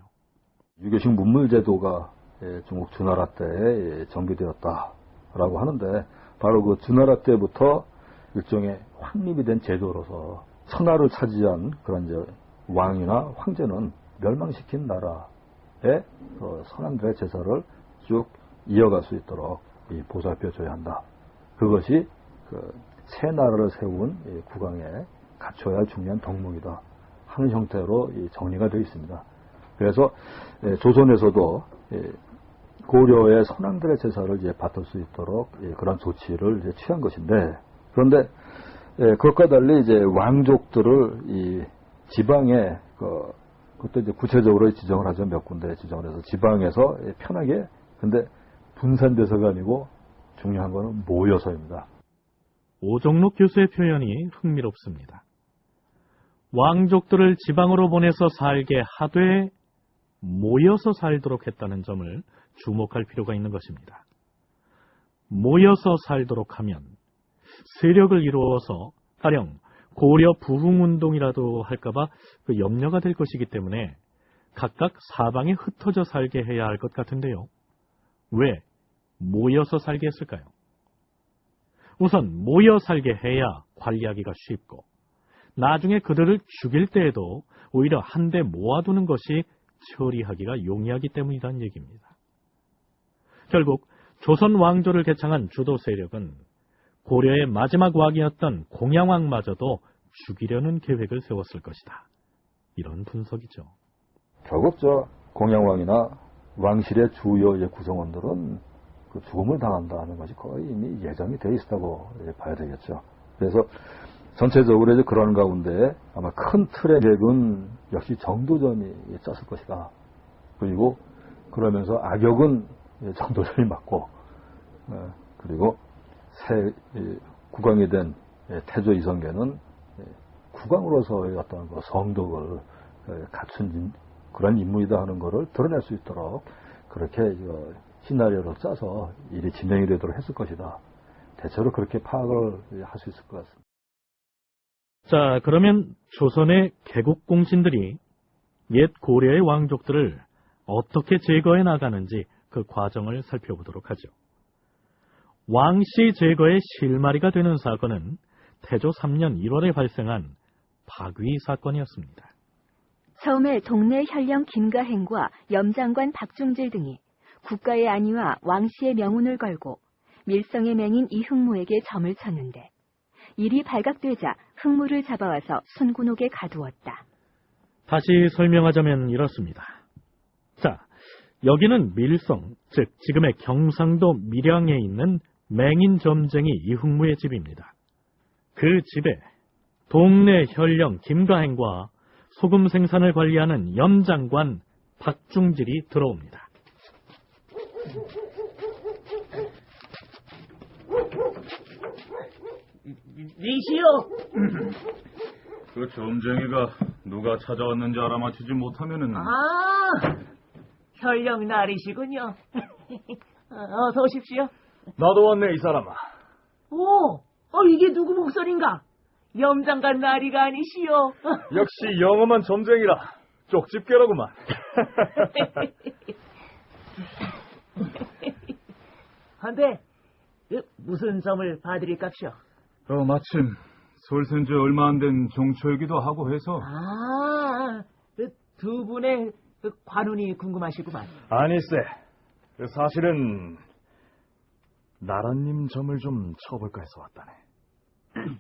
유교식 문물제도가 중국 주나라 때에 정비되었다라고 하는데, 바로 그 주나라 때부터 일종의 확립이 된 제도로서 천하를 차지한 그런 이제 왕이나 황제는 멸망시킨 나라의 선왕들의 제사를 쭉 이어갈 수 있도록 보살펴줘야 한다. 그것이 새 나라를 세운 국왕에 갖춰야 할 중요한 덕목이다 하는 형태로 정리가 되어 있습니다. 그래서 조선에서도 고려의 선왕들의 제사를 이제 받을 수 있도록 그런 조치를 이제 취한 것인데, 그런데 그것과 달리 이제 왕족들을 이 지방에 그것도 이제 구체적으로 지정을 하죠. 몇 군데 지정을 해서 지방에서 편하게, 근데 분산돼서가 아니고 중요한 거는 모여서입니다. 오종록 교수의 표현이 흥미롭습니다. 왕족들을 지방으로 보내서 살게 하되 모여서 살도록 했다는 점을 주목할 필요가 있는 것입니다. 모여서 살도록 하면 세력을 이루어서 가령 고려 부흥운동이라도 할까봐 염려가 될 것이기 때문에 각각 사방에 흩어져 살게 해야 할 것 같은데요. 왜 모여서 살게 했을까요? 우선 모여 살게 해야 관리하기가 쉽고, 나중에 그들을 죽일 때에도 오히려 한데 모아두는 것이 처리하기가 용이하기 때문이라는 얘기입니다. 결국 조선 왕조를 개창한 주도 세력은 고려의 마지막 왕이었던 공양왕마저도 죽이려는 계획을 세웠을 것이다. 이런 분석이죠. 결국 공양왕이나 왕실의 주요 구성원들은 그 죽음을 당한다는 것이 거의 이미 예정이 되어 있었다고 봐야 되겠죠. 그래서 전체적으로 이제 그런 가운데 아마 큰 틀의 계획은 역시 정도전이 짰을 것이다. 그리고 그러면서 악역은 정도전이 맞고, 그리고 새 국왕이 된 태조 이성계는 국왕으로서의 어떤 성덕을 갖춘 그런 인물이다 하는 것을 드러낼 수 있도록 그렇게 시나리오를 짜서 일이 진행이 되도록 했을 것이다. 대체로 그렇게 파악을 할 수 있을 것 같습니다. 자, 그러면 조선의 개국공신들이 옛 고려의 왕족들을 어떻게 제거해 나가는지 그 과정을 살펴보도록 하죠. 왕씨 제거의 실마리가 되는 사건은 태조 3년 1월에 발생한 박위 사건이었습니다. 처음에 동네 현령 김가행과 염장관 박중질 등이 국가의 안위와 왕씨의 명운을 걸고 밀성의 맹인 이흥무에게 점을 쳤는데, 일이 발각되자 흥무를 잡아와서 순군옥에 가두었다. 다시 설명하자면 이렇습니다. 자, 여기는 밀성, 즉 지금의 경상도 밀양에 있는 맹인 점쟁이 이흥무의 집입니다. 그 집에 동네 현령 김가행과 소금 생산을 관리하는 염장관 박중질이 들어옵니다. 니시여! 그 점쟁이가 누가 찾아왔는지 알아맞히지 못하면은... 현령 날이시군요. 어서 오십시오. 나도 왔네, 이 사람아. 이게 누구 목소린가? 염장관 나리가 아니시여. 역시 영험한 점쟁이라 쪽집게라구만. 한데 무슨 점을 봐드릴깝쇼? 마침 설센 지 얼마 안 된 종초이기도 하고 해서. 두 분의 관운이 궁금하시구만. 아니쎄, 사실은 나라님 점을 좀 쳐볼까 해서 왔다네.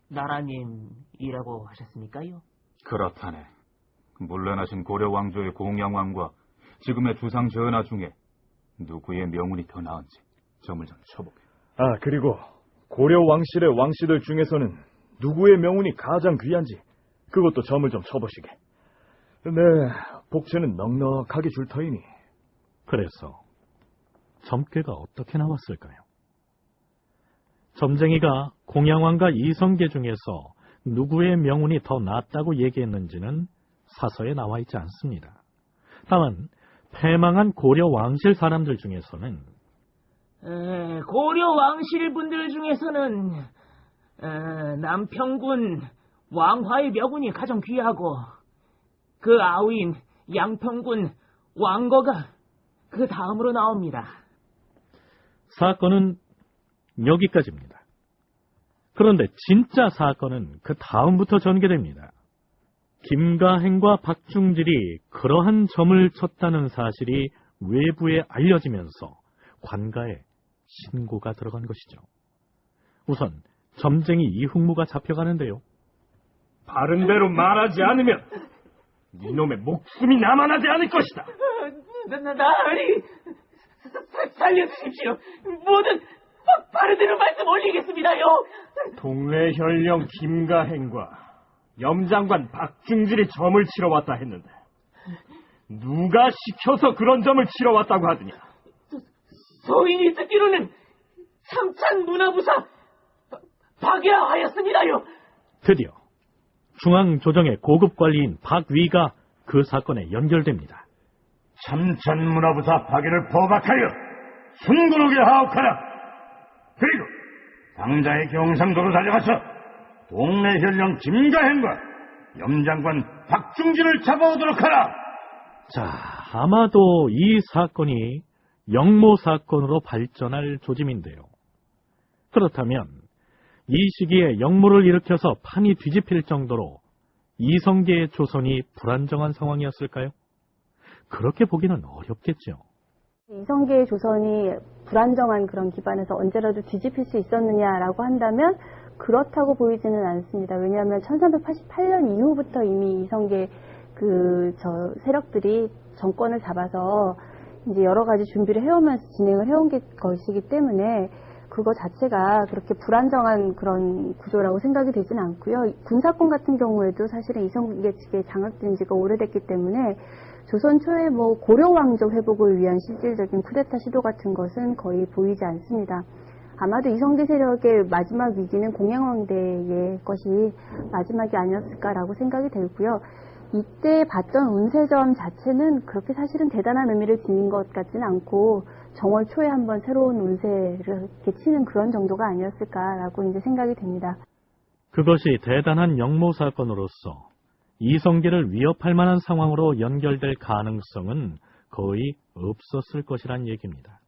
나라님이라고 하셨습니까요? 그렇다네. 물러나신 고려 왕조의 공양왕과 지금의 주상 전하 중에 누구의 명운이 더 나은지 점을 좀 쳐보게. 그리고 고려 왕실의 왕씨들 중에서는 누구의 명운이 가장 귀한지 그것도 점을 좀 쳐보시게. 네, 복채는 넉넉하게 줄 터이니. 그래서 점괘가 어떻게 나왔을까요? 점쟁이가 공양왕과 이성계 중에서 누구의 명운이 더 낫다고 얘기했는지는 사서에 나와 있지 않습니다. 다만 패망한 고려 왕실 사람들 중에서는 고려 왕실 분들 중에서는 남평군 왕화의 묘군이 가장 귀하고 그 아우인 양평군 왕거가 그 다음으로 나옵니다. 사건은 여기까지입니다. 그런데 진짜 사건은 그 다음부터 전개됩니다. 김가행과 박중질이 그러한 점을 쳤다는 사실이 외부에 알려지면서 관가에 신고가 들어간 것이죠. 우선 점쟁이 이흥무가 잡혀가는데요. 바른 대로 말하지 않으면 이놈의 목숨이 남아나지 않을 것이다. 나으리 살려주십시오. 뭐든 바른 대로 말씀 올리겠습니다요. 동네 현령 김가행과 염장관 박중질이 점을 치러 왔다 했는데 누가 시켜서 그런 점을 치러 왔다고 하더냐? 소인이 듣기로는 삼찬 문화부사 박이라 하였습니다요. 드디어 중앙조정의 고급 관리인 박위가 그 사건에 연결됩니다. 참찬 문화부사 박이를 포박하여 순고록에 하옥하라. 그리고 당장의 경상도로 달려가서 동네 현령 김가행과 염장관 박중진을 잡아오도록 하라. 자, 아마도 이 사건이 영모 사건으로 발전할 조짐인데요. 그렇다면 이 시기에 영모를 일으켜서 판이 뒤집힐 정도로 이성계의 조선이 불안정한 상황이었을까요? 그렇게 보기는 어렵겠죠. 이성계의 조선이 불안정한 그런 기반에서 언제라도 뒤집힐 수 있었느냐라고 한다면 그렇다고 보이지는 않습니다. 왜냐하면 1388년 이후부터 이미 이성계 세력들이 정권을 잡아서 이제 여러 가지 준비를 해오면서 진행을 해온 것이기 때문에 그거 자체가 그렇게 불안정한 그런 구조라고 생각이 되지는 않고요. 군사권 같은 경우에도 사실은 이성계 측에 장악된 지가 오래됐기 때문에 조선 초에 고려 왕조 회복을 위한 실질적인 쿠데타 시도 같은 것은 거의 보이지 않습니다. 아마도 이성계 세력의 마지막 위기는 공양왕대의 것이 마지막이 아니었을까라고 생각이 들고요. 이때 봤던 운세점 자체는 그렇게 사실은 대단한 의미를 지닌 것 같지는 않고 정월 초에 한번 새로운 운세를 치는 그런 정도가 아니었을까라고 이제 생각이 됩니다. 그것이 대단한 영모 사건으로서 이성계를 위협할 만한 상황으로 연결될 가능성은 거의 없었을 것이란 얘기입니다.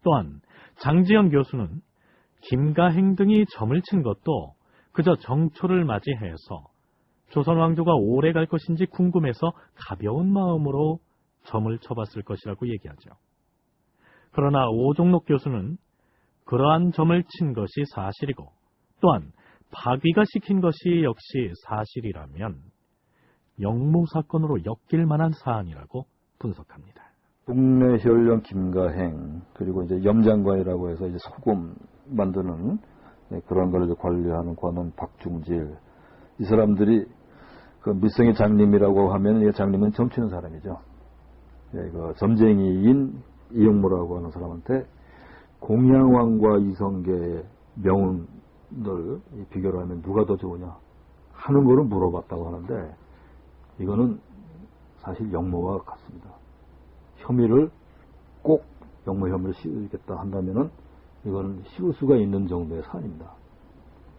또한 장지영 교수는 김가행 등이 점을 친 것도 그저 정초를 맞이해서 조선 왕조가 오래 갈 것인지 궁금해서 가벼운 마음으로 점을 쳐봤을 것이라고 얘기하죠. 그러나 오종록 교수는 그러한 점을 친 것이 사실이고 또한 박위가 시킨 것이 역시 사실이라면 영모 사건으로 엮일 만한 사안이라고 분석합니다. 동네 현령 김가행 그리고 이제 염장관이라고 해서 이제 소금 만드는 그런 걸 이제 관리하는 관원 박중질 이 사람들이 그 밀성의 장님이라고 하면 이 장님은 점치는 사람이죠. 그 점쟁이인 이영모라고 하는 사람한테 공양왕과 이성계의 명운을 비교를 하면 누가 더 좋으냐 하는 거를 물어봤다고 하는데 이거는 사실 영모와 같습니다. 혐의를 꼭 영모 혐의를 씌우겠다 한다면은 이거는 씌울 수가 있는 정도의 사안입니다.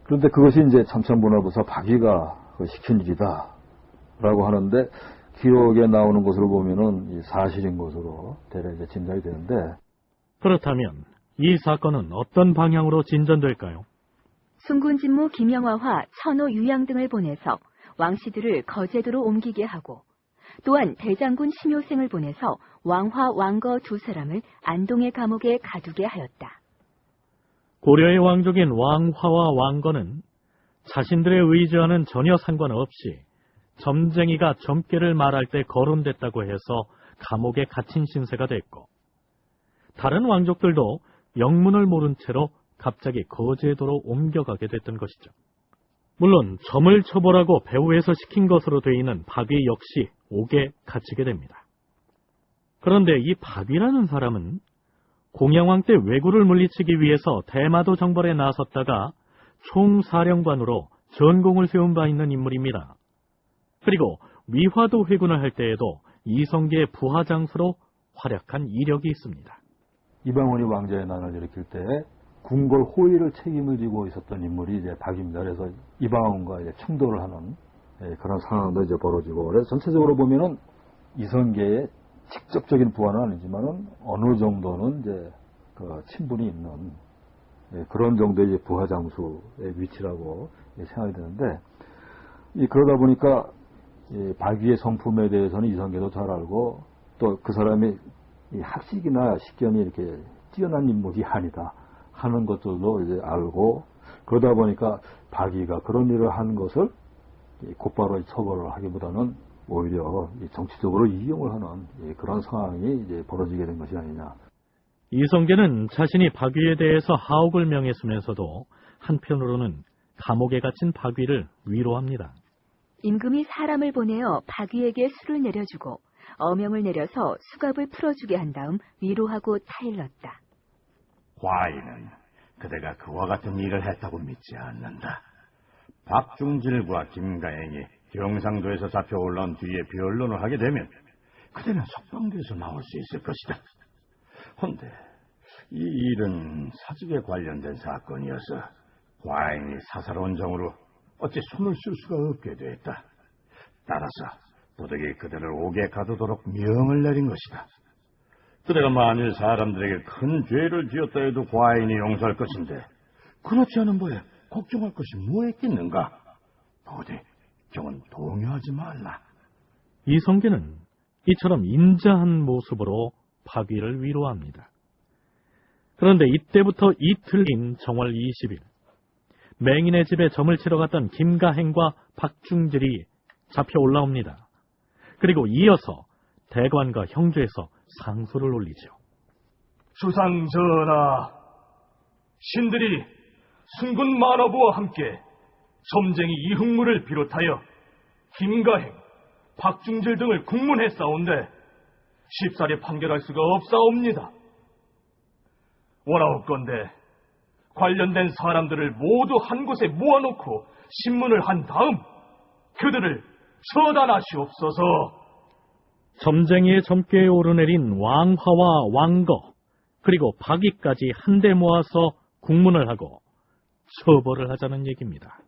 그런데 그것이 이제 참찬문화부사 박위가 시킨 일이다라고 하는데 기록에 나오는 것으로 보면은 사실인 것으로 대략 이제 짐작이 되는데 그렇다면 이 사건은 어떤 방향으로 진전될까요? 순군진모 김영화와 천호 유양 등을 보내서 왕씨들을 거제도로 옮기게 하고 또한 대장군 심효생을 보내서 왕화, 왕거 두 사람을 안동의 감옥에 가두게 하였다. 고려의 왕족인 왕화와 왕거는 자신들의 의지와는 전혀 상관없이 점쟁이가 점괘를 말할 때 거론됐다고 해서 감옥에 갇힌 신세가 됐고 다른 왕족들도 영문을 모른 채로 갑자기 거제도로 옮겨가게 됐던 것이죠. 물론 점을 쳐보라고 배후에서 시킨 것으로 돼 있는 박위 역시 옥에 갇히게 됩니다. 그런데 이 박위라는 사람은 공양왕 때 왜구를 물리치기 위해서 대마도 정벌에 나섰다가 총사령관으로 전공을 세운 바 있는 인물입니다. 그리고 위화도 회군을 할 때에도 이성계의 부하장수로 활약한 이력이 있습니다. 이방원이 왕자의 난을 일으킬 때 궁궐 호위를 책임을 지고 있었던 인물이 이제 박입니다. 그래서 이방원과 이제 충돌을 하는 그런 상황도 이제 벌어지고, 그래서 전체적으로 보면은 이성계의 직접적인 부하는 아니지만은 어느 정도는 이제 그 친분이 있는 그런 정도의 이제 부하 장수의 위치라고 생각이 되는데, 그러다 보니까 박위의 성품에 대해서는 이성계도 잘 알고, 또 그 사람이 학식이나 식견이 이렇게 뛰어난 인물이 아니다 하는 것들도 이제 알고, 그러다 보니까 박위가 그런 일을 한 것을 곧바로 처벌을 하기보다는 오히려 정치적으로 이용을 하는 그런 상황이 이제 벌어지게 된 것이 아니냐. 이성계는 자신이 박위에 대해서 하옥을 명했으면서도 한편으로는 감옥에 갇힌 박위를 위로합니다. 임금이 사람을 보내어 박위에게 술을 내려주고 어명을 내려서 수갑을 풀어주게 한 다음 위로하고 타일렀다. 과인은 그대가 그와 같은 일을 했다고 믿지 않는다. 박중질과 김가행이 경상도에서 잡혀 올라온 뒤에 변론을 하게 되면 그대는 석방돼서 나올 수 있을 것이다. 헌데 이 일은 사직에 관련된 사건이어서 과인이 사사로운 정으로 어찌 손을 쓸 수가 없게 됐다. 따라서 부득이 그대를 옥에 가두도록 명을 내린 것이다. 그대가 만일 사람들에게 큰 죄를 지었다 해도 과인이 용서할 것인데, 그렇지 않은 바에 걱정할 것이 뭐 있겠는가? 부디 경은 동요하지 말라. 이성계는 이처럼 인자한 모습으로 박위를 위로합니다. 그런데 이때부터 이틀인 정월 20일, 맹인의 집에 점을 치러 갔던 김가행과 박중질이 잡혀 올라옵니다. 그리고 이어서 대관과 형주에서 상소를 올리죠. 주상 전하, 신들이 순군 만화부와 함께 점쟁이 이흥무를 비롯하여 김가행, 박중질 등을 국문했사온데 쉽사리 판결할 수가 없사옵니다. 원하옵건대 관련된 사람들을 모두 한 곳에 모아놓고 신문을 한 다음 그들을 처단하시옵소서. 점쟁이의 점괘에 오르내린 왕화와 왕거 그리고 박위까지 한데 모아서 국문을 하고 처벌을 하자는 얘기입니다.